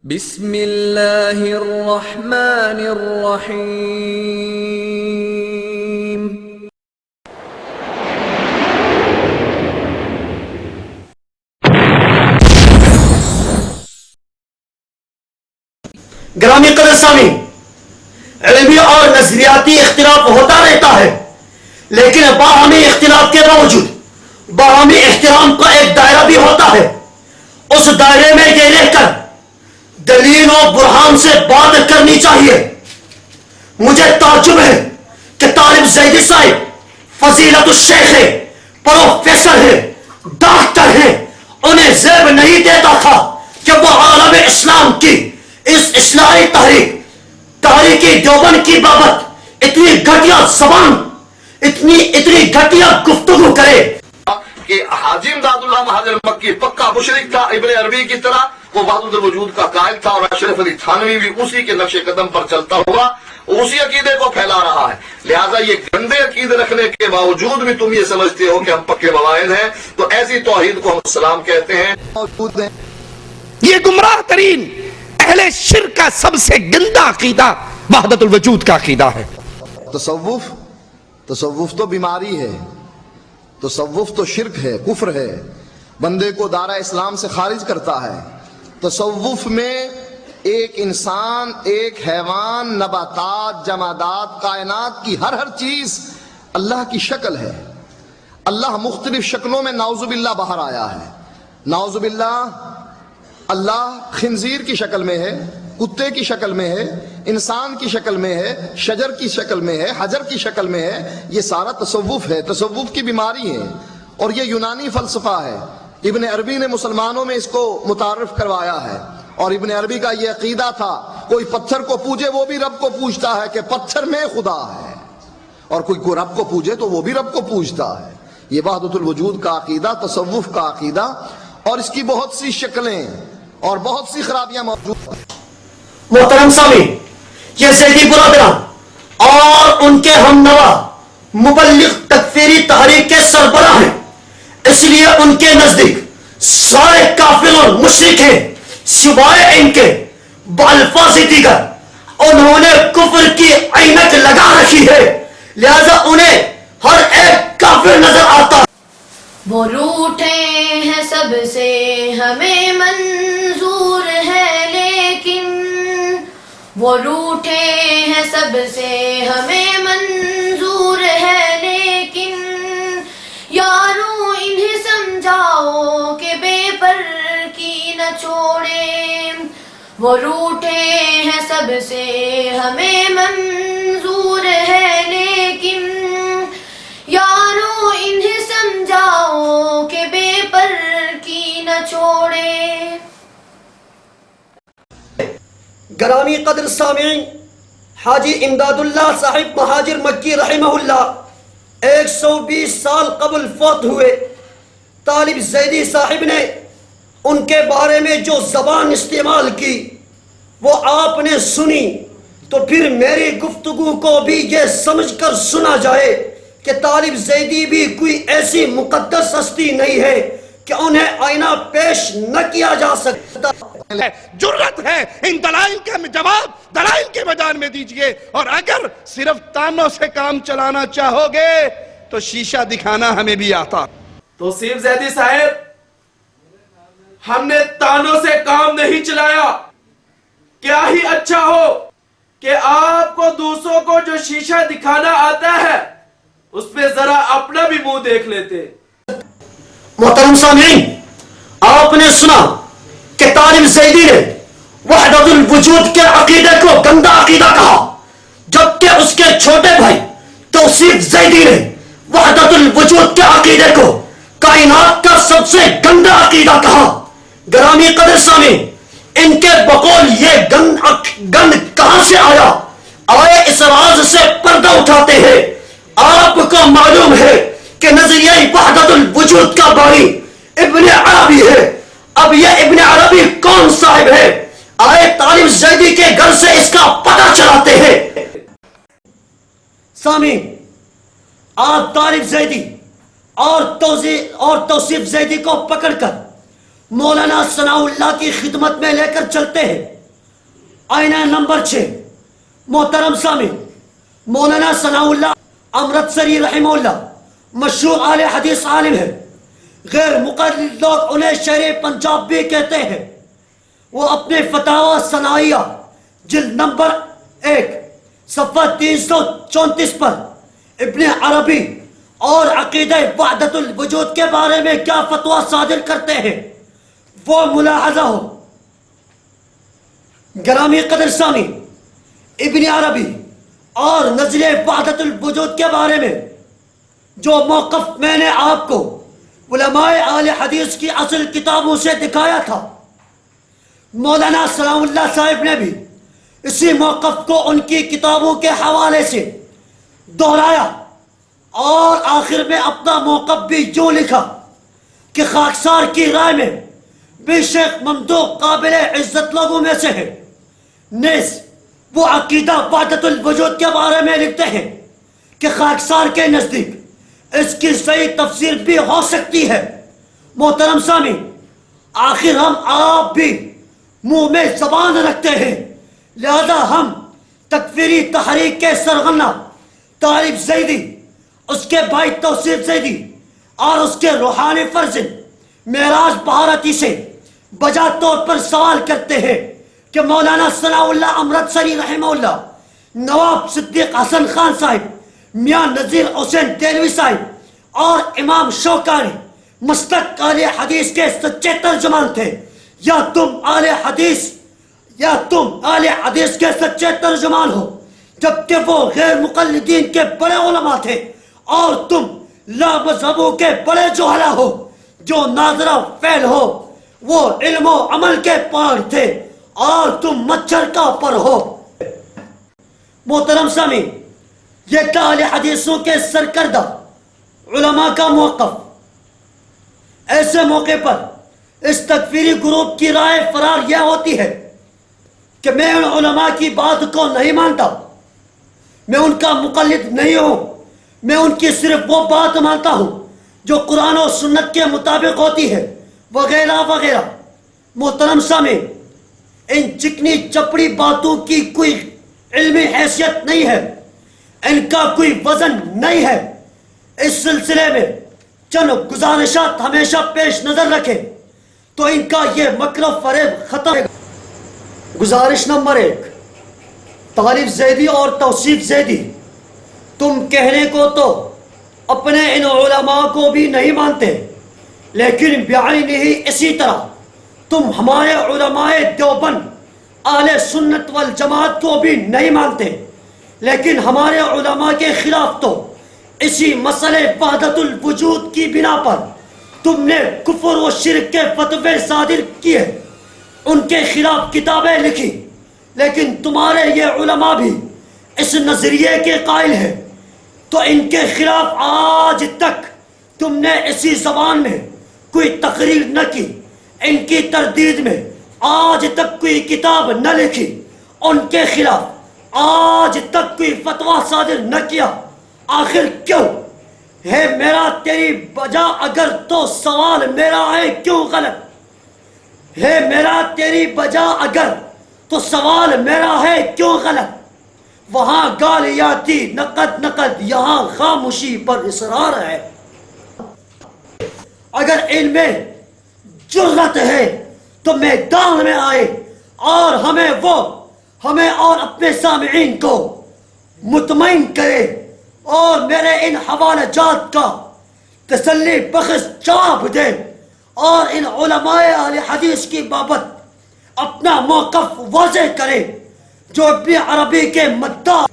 بسم اللہ الرحمن الرحیم۔ گرامی قدر سامعین، علمی اور نظریاتی اختلاف ہوتا رہتا ہے، لیکن باہمی اختلاف کے باوجود باہمی احترام کا ایک دائرہ بھی ہوتا ہے۔ اس دائرے میں یہ رہ کر دلیل و برہان سے بات کرنی چاہیے۔ مجھے تعجب ہے کہ طالب زیدی صاحب فضیلت الشیخ ہے، پروفیسر ہے، ڈاکٹر ہے، انہیں زیب نہیں دیتا تھا کہ وہ عالم اسلام کی اس اصلاحی تحریک دیوبند کی بابت اتنی گھٹیا زبان اتنی گھٹیا گفتگو کرے کہ حاجی امداد اللہ مہاجر مکی پکا مشرک تھا ابن عربی کی طرح، وہ وحدت الوجود کا قائل تھا، اور اشرف علی تھانوی بھی اسی کے نقش قدم پر چلتا ہوا اسی عقیدے کو پھیلا رہا ہے۔ لہذا یہ گندے عقیدے رکھنے کے باوجود بھی تم یہ سمجھتے ہو کہ ہم پکے موائد ہیں، تو ایسی توحید کو ہم اسلام کہتے ہیں۔ یہ گمراہ ترین اہل شرک کا سب سے گندا عقیدہ وحدت الوجود کا عقیدہ ہے۔ تصوف تو بیماری ہے، تصوف تو شرک ہے، کفر ہے، بندے کو دائرہ اسلام سے خارج کرتا ہے۔ تصوف میں ایک انسان، ایک حیوان، نباتات، جمادات، کائنات کی ہر چیز اللہ کی شکل ہے۔ اللہ مختلف شکلوں میں نعوذ باللہ باہر آیا ہے۔ نعوذ باللہ اللہ خنزیر کی شکل میں ہے، کتے کی شکل میں ہے، انسان کی شکل میں ہے، شجر کی شکل میں ہے، حجر کی شکل میں ہے۔ یہ سارا تصوف ہے، تصوف کی بیماری ہے، اور یہ یونانی فلسفہ ہے۔ ابن عربی نے مسلمانوں میں اس کو متعارف کروایا ہے، اور ابن عربی کا یہ عقیدہ تھا کوئی پتھر کو پوجے وہ بھی رب کو پوجتا ہے کہ پتھر میں خدا ہے، اور کوئی رب کو پوجے تو وہ بھی رب کو پوجتا ہے۔ یہ وحدت الوجود کا عقیدہ، تصوف کا عقیدہ، اور اس کی بہت سی شکلیں اور بہت سی خرابیاں موجود ہیں۔ محترم سامعین، یہ زیدی برادران اور ان کے ہم نوا مبلغ تکفیری تحریک کے سربراہ ہیں، اس لیے ان کے نزدیک سارے کافر اور مشرک ہیں سوائے ان کے بالفاظ دیگر۔ انہوں نے کفر کی عینک لگا رکھی ہے، لہذا انہیں ہر ایک کافر نظر آتا ہے۔ وہ روٹھے ہیں سب سے ہمیں منظور ہے، لیکن وہ روٹھے ہیں سب سے ہمیں منظور ہے، لیکن یارو انہیں سمجھاؤ کہ بے پر کی نہ چھوڑیں۔ وہ روٹھے ہیں سب سے ہمیں منظور ہے، لیکن یارو انہیں سمجھاؤ کہ بے پر کی نہ چھوڑے۔ گرامی قدر سامعین، حاجی امداد اللہ صاحب مہاجر مکی رحمہ اللہ 120 سال قبل فوت ہوئے۔ طالب زیدی صاحب نے ان کے بارے میں جو زبان استعمال کی وہ آپ نے سنی، تو پھر میری گفتگو کو بھی یہ سمجھ کر سنا جائے کہ طالب زیدی بھی کوئی ایسی مقدس ہستی نہیں ہے کہ انہیں آئینہ پیش نہ کیا جا سکتا۔ جرت ہے ان دلائل کا جواب دلائل کے میدان میں دیجئے، اور اگر صرف تانوں سے کام چلانا چاہو گے تو شیشہ دکھانا ہمیں بھی آتا۔ توصیف زیدی صاحب، ہم نے تانوں سے کام نہیں چلایا۔ کیا ہی اچھا ہو کہ آپ کو دوسروں کو جو شیشہ دکھانا آتا ہے اس پہ ذرا اپنا بھی منہ دیکھ لیتے۔ محترم سامعین، آپ نے سنا کہ طالب زیدی نے وحدت الوجود کے عقیدے کو گندا عقیدہ کہا، جبکہ اس کے چھوٹے بھائی توصیف زیدی نے وحدت الوجود کے عقیدے کو کائنات کا سب سے گندا عقیدہ کہا۔ گرامی قدر سامعین، ان کے بقول یہ گند کہاں سے آیا؟ آئے اس راز سے پردہ اٹھاتے ہیں۔ آپ کو معلوم ہے کہ نظریہ وحدت الوجود کا بانی ابن عربی ہے۔ اب یہ ابن عربی کون صاحب ہے؟ آئے طالب زیدی کے گھر سے اس کا پتہ چلاتے ہیں۔ سامعین، آپ طالب زیدی اور توصیف زیدی کو پکڑ کر مولانا ثناء اللہ کی خدمت میں لے کر چلتے ہیں۔ آئینہ نمبر 6. محترم سامع، مولانا ثناءاللہ امرتسری رحمہ اللہ مشہور اہل حدیث عالم ہے. غیر مقلد لوگ انہیں شہر پنجاب بھی کہتے ہیں. وہ اپنے فتاوی ثنائیہ جلد نمبر 1 صفحہ 334 پر ابن عربی اور عقیدہ وحدت الوجود کے بارے میں کیا فتویٰ صادر کرتے ہیں وہ ملاحظہ ہو. گرامی قدر سامی، ابن عربی اور نظریہ وحدت الوجود کے بارے میں جو موقف میں نے آپ کو علماء اہل حدیث کی اصل کتابوں سے دکھایا تھا، مولانا سلام اللہ صاحب نے بھی اسی موقف کو ان کی کتابوں کے حوالے سے دہرایا اور آخر میں اپنا موقف بھی یوں لکھا کہ خاکسار کی رائے میں بھی شیخ ممدوح قابل عزت لوگوں میں سے ہے. نیز وہ عقیدہ وحدت الوجود کے بارے میں لکھتے ہیں کہ خاکسار کے نزدیک اس کی صحیح تفسیر بھی ہو سکتی ہے. محترم سامی، آخر ہم آپ بھی منہ میں زبان رکھتے ہیں، لہذا ہم تکفیری تحریک کے سرغنہ طالب زیدی، اس کے بھائی توصیف زیدی اور اس کے روحانی فرزند معراج بھارتی سے بجا طور پر سوال کرتے ہیں کہ مولانا ثناء اللہ امرتسری رحمہ اللہ، نواب صدیق حسن خان صاحب، میاں نذیر حسین دہلوی صاحب اور امام شوکانی مسلک اہل حدیث کے سچے ترجمان تھے، یا تم اہل حدیث کے سچے ترجمان ہو جبکہ وہ غیر مقلدین کے بڑے علماء تھے، اور تم لا مذہبوں کے بڑے جوہلا ہو جو ناظرہ فعل ہو. وہ علم و عمل کے پار تھے اور تم مچھر کا پر ہو. محترم سامی، یہ تھا اہل حدیثوں کے سرکردہ علماء کا موقف. ایسے موقع پر اس تکفیری گروپ کی رائے فرار یہ ہوتی ہے کہ میں ان علماء کی بات کو نہیں مانتا، میں ان کا مقلد نہیں ہوں، میں ان کی صرف وہ بات مانتا ہوں جو قرآن و سنت کے مطابق ہوتی ہے، وغیرہ وغیرہ. محترم سامع، ان چکنی چپڑی باتوں کی کوئی علمی حیثیت نہیں ہے، ان کا کوئی وزن نہیں ہے. اس سلسلے میں چند گزارشات ہمیشہ پیش نظر رکھیں تو ان کا یہ مکر و فریب ختم. گزارش نمبر 1، طالب زیدی اور توصیف زیدی، تم کہنے کو تو اپنے ان علماء کو بھی نہیں مانتے، لیکن بعینہ ہی اسی طرح تم ہمارے علماء دیوبند اہل سنت والجماعت کو بھی نہیں مانتے، لیکن ہمارے علماء کے خلاف تو اسی مسئلے وحدت الوجود کی بنا پر تم نے کفر و شرک کے فتوے صادر کیے، ان کے خلاف کتابیں لکھی، لیکن تمہارے یہ علماء بھی اس نظریے کے قائل ہیں، تو ان کے خلاف آج تک تم نے اسی زبان میں کوئی تقریر نہ کی، ان کی تردید میں آج تک کوئی کتاب نہ لکھی، ان کے خلاف آج تک کوئی فتویٰ صادر نہ کیا. آخر کیوں ہے میرا تیری بجا اگر تو سوال میرا ہے کیوں غلط ہے؟ میرا تیری بجا اگر تو سوال میرا ہے کیوں غلط؟ وہاں گالیاتی نقد یہاں خاموشی پر اصرار ہے. اگر ان میں جرأت ہے تو میدان میں آئے اور ہمیں اور اپنے سامعین کو مطمئن کرے اور میرے ان حوالہ جات کا تسلی بخش جواب دے اور ان علماء اہل حدیث کی بابت اپنا موقف واضح کرے جو ابن عربی کے مداح.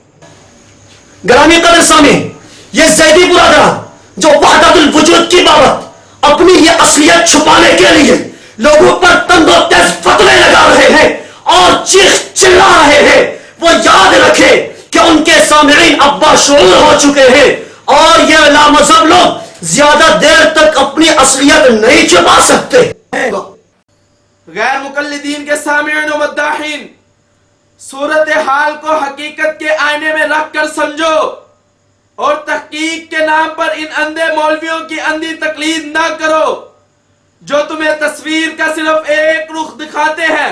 گرامی قدر سامع، یہ زیدی برادران جو وحدت الوجود کی بابت اپنی یہ اصلیت چھپانے کے لیے لوگوں پر تنگ و تیز فتوے لگا رہے ہیں اور چیخ چلا رہے ہیں، وہ یاد رکھے کہ ان کے سامعین اب باشعور ہو چکے ہیں اور یہ لامذہب لوگ زیادہ دیر تک اپنی اصلیت نہیں چھپا سکتے. غیر مقلدین کے سامعین و مداحین، صورتحال کو حقیقت کے آئینے میں رکھ کر سمجھو اور تحقیق کے نام پر ان اندھے مولویوں کی اندھی تقلید نہ کرو جو تمہیں تصویر کا صرف ایک رخ دکھاتے ہیں،